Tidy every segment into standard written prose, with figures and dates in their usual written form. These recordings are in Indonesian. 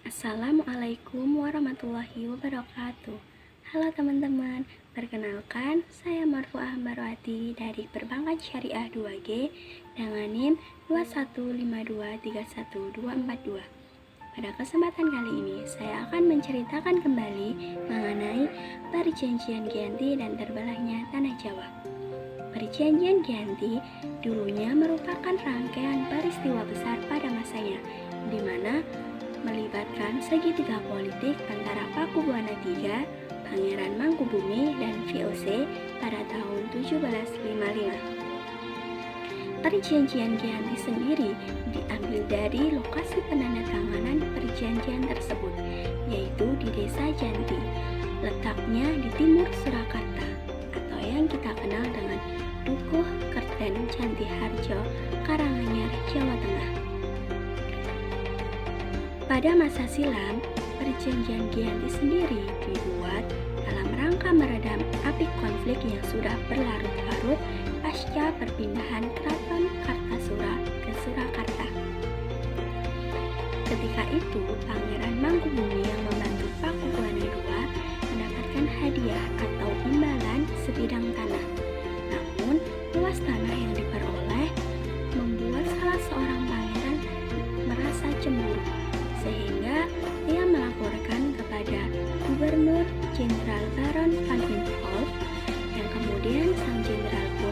Assalamualaikum warahmatullahi wabarakatuh. Halo teman-teman, perkenalkan saya Marfuah Marwati dari Perbankan Syariah 2G dengan NIM 215231242. Pada kesempatan kali ini, saya akan menceritakan kembali mengenai Perjanjian Giyanti dan terbelahnya Tanah Jawa. Perjanjian Giyanti dulunya merupakan rangkaian peristiwa besar pada masanya, di mana melibatkan segitiga politik antara Pakubuwana III, Pangeran Mangkubumi, dan VOC pada tahun 1755. Perjanjian Giyanti sendiri diambil dari lokasi penandatanganan perjanjian tersebut, yaitu di Desa Janti, letaknya di timur Surakarta, atau yang kita kenal dengan Dukuh Kerten Janti Harjo, Karanganyar, Jawa Tengah. Pada masa silam, Perjanjian Giyanti sendiri dibuat dalam rangka meredam api konflik yang sudah berlarut-larut pasca perpindahan Keraton Kartasura ke Surakarta. Ketika itu, Pangeran Mangkubumi yang membantu Pakubuwana II mendapatkan hadiah atau imbalan sebidang tanah. Namun, luas tanah yang diperoleh membuat salah seorang pangeran merasa cemburu, sehingga ia melaporkan kepada Gubernur Jenderal Baron van Binsholt, yang kemudian sang jenderal pun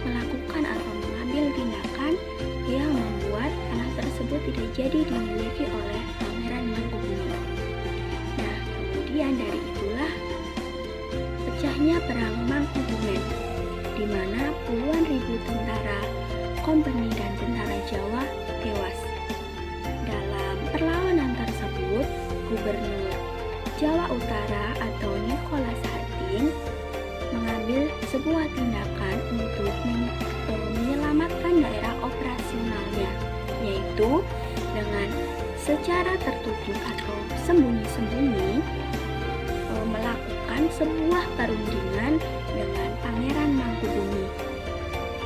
melakukan atau mengambil tindakan yang membuat tanah tersebut tidak jadi dimiliki oleh Pangeran Mangkubumi. Nah, kemudian dari itulah pecahnya Perang Mangkubumen, di mana puluhan ribu tentara kompeni dan tentara Jawa tewas. Dalam perlawanan tersebut, Gubernur Jawa Utara atau Nicholas Harting mengambil sebuah tindakan untuk menyelamatkan daerah operasionalnya, yaitu dengan secara tertutup atau sembunyi-sembunyi melakukan sebuah perundingan dengan Pangeran Mangkubumi,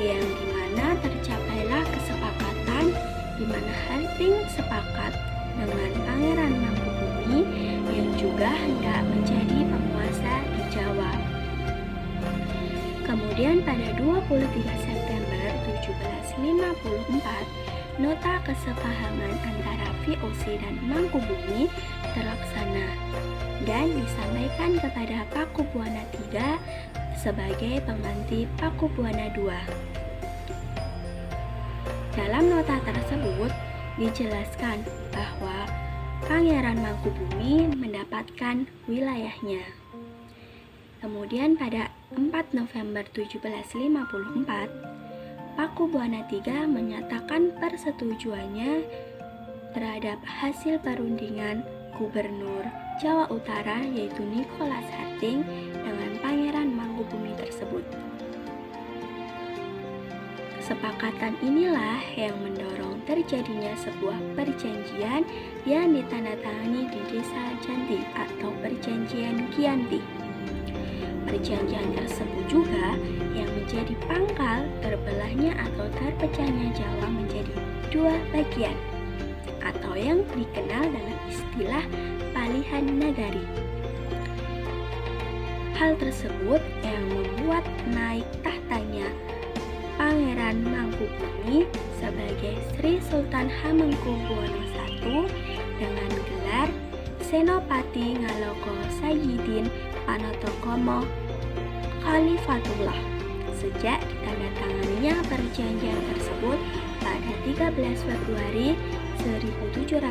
yang dimana tercapailah kesepakatan di mana Harting sepakat dengan Pangeran Mangkubumi yang juga hendak menjadi penguasa di Jawa. Kemudian pada 23 September 1754, nota kesepahaman antara VOC dan Mangkubumi terlaksana dan disampaikan kepada Pakubuwana III sebagai pengganti Pakubuwana II. Dalam nota tersebut dijelaskan bahwa Pangeran Mangkubumi mendapatkan wilayahnya. Kemudian pada 4 November 1754, Pakubuwana III menyatakan persetujuannya terhadap hasil perundingan Gubernur Jawa Utara yaitu Nicholas Harting dengan Pangeran Mangkubumi tersebut. Kesepakatan inilah yang mendorong terjadinya sebuah perjanjian yang ditandatangani di Desa Janti atau Perjanjian Giyanti. Perjanjian tersebut juga yang menjadi pangkal terbelahnya atau terpecahnya Jawa menjadi dua bagian, atau yang dikenal dengan istilah Palihan Nagari. Hal tersebut yang membuat naik tahtanya Pangeran Mangkubumi sebagai Sri Sultan Hamengkubuwono I dengan gelar Senopati Ngaloko Sayyidin Panotokomo Khalifatullah sejak ditandatanganinya perjanjian tersebut pada 13 Februari 1755.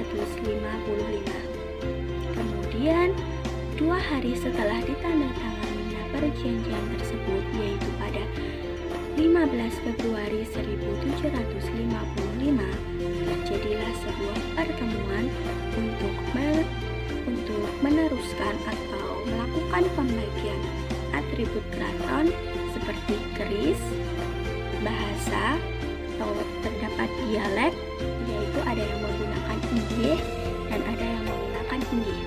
Kemudian 2 hari setelah ditandatanganinya perjanjian tersebut, yaitu pada 15 Februari 1755, terjadilah sebuah pertemuan untuk meneruskan atau melakukan pembagian atribut keraton seperti keris, bahasa, atau terdapat dialek, yaitu ada yang menggunakan inggih dan ada yang menggunakan inggih,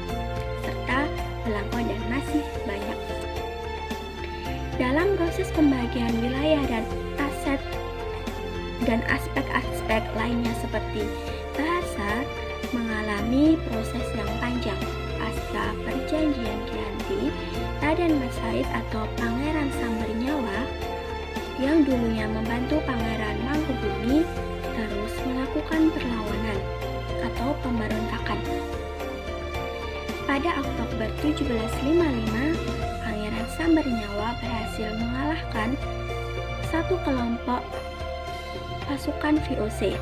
serta belangkon dan masih banyak. Dalam proses pembagian wilayah dan aset dan aspek-aspek lainnya seperti bahasa mengalami ini proses yang panjang. Pasca perjanjian Giyanti, Raden Mas Said atau Pangeran Sambernyawa yang dulunya membantu Pangeran Mangkubumi terus melakukan perlawanan atau pemberontakan. Pada Oktober 1755, Pangeran Sambernyawa berhasil mengalahkan satu kelompok pasukan VOC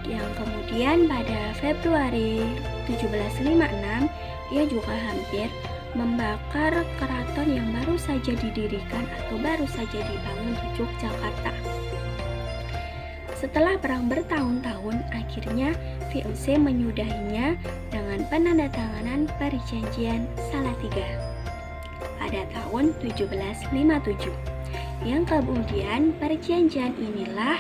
yang kemudian pada Februari 1756 ia juga hampir membakar keraton yang baru saja didirikan atau baru saja dibangun di Yogyakarta. Setelah perang bertahun-tahun, akhirnya VOC menyudahinya dengan penandatanganan Perjanjian Salatiga pada tahun 1757. Yang kemudian perjanjian inilah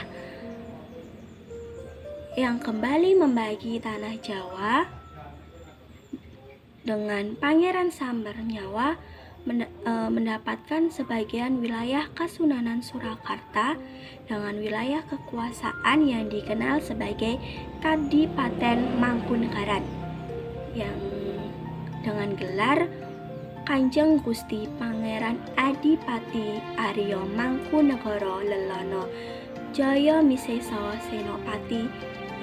yang kembali membagi tanah Jawa dengan Pangeran Sambernyawa mendapatkan sebagian wilayah Kasunanan Surakarta dengan wilayah kekuasaan yang dikenal sebagai Kadipaten Mangkunegaran yang dengan gelar Kanjeng Gusti Pangeran Adipati Arya Mangkunegara Lelono Jaya Misesa Senopati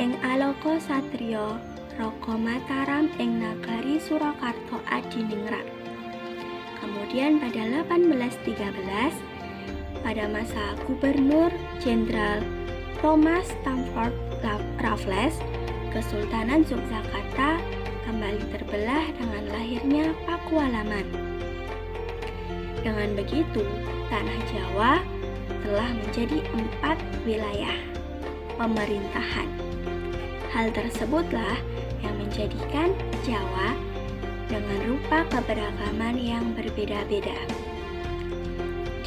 ing Alaka Satriya Raga Mataram ing Nagari Surakarta Adiningrat. Kemudian pada 1813 pada masa Gubernur Jenderal Thomas Stamford Raffles, Kesultanan Yogyakarta kembali terbelah dengan lahirnya Pakualaman. Dengan begitu, tanah Jawa telah menjadi 4 wilayah pemerintahan. Hal tersebutlah yang menjadikan Jawa dengan rupa keberagaman yang berbeda-beda.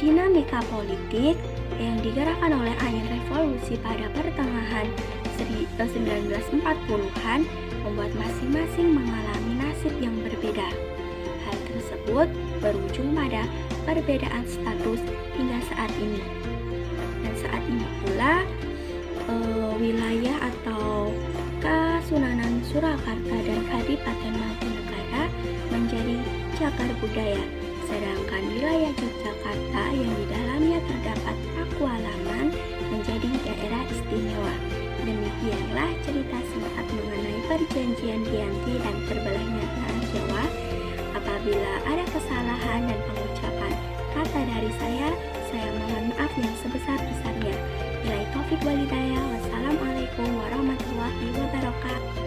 Dinamika politik yang digerakkan oleh angin revolusi pada pertengahan 1940-an membuat masing-masing mengalami nasib yang berbeda. Hal tersebut berujung pada perbedaan status hingga saat ini. Dan saat ini pula wilayah atau Kasunanan Surakarta dan Kadipaten Mangkunegara menjadi cagar budaya, sedangkan wilayah Yogyakarta yang di dalamnya terdapat Pakualaman menjadi daerah istimewa. Demikianlah cerita singkat mengenai perjanjian Giyanti dan terbelahnya tanah Jawa. Apabila ada kesalahan dan pengucapan kata dari saya mohon maaf yang sebesar-besarnya. Bila taufik walhidayah, wassalamualaikum warahmatullahi wabarakatuh.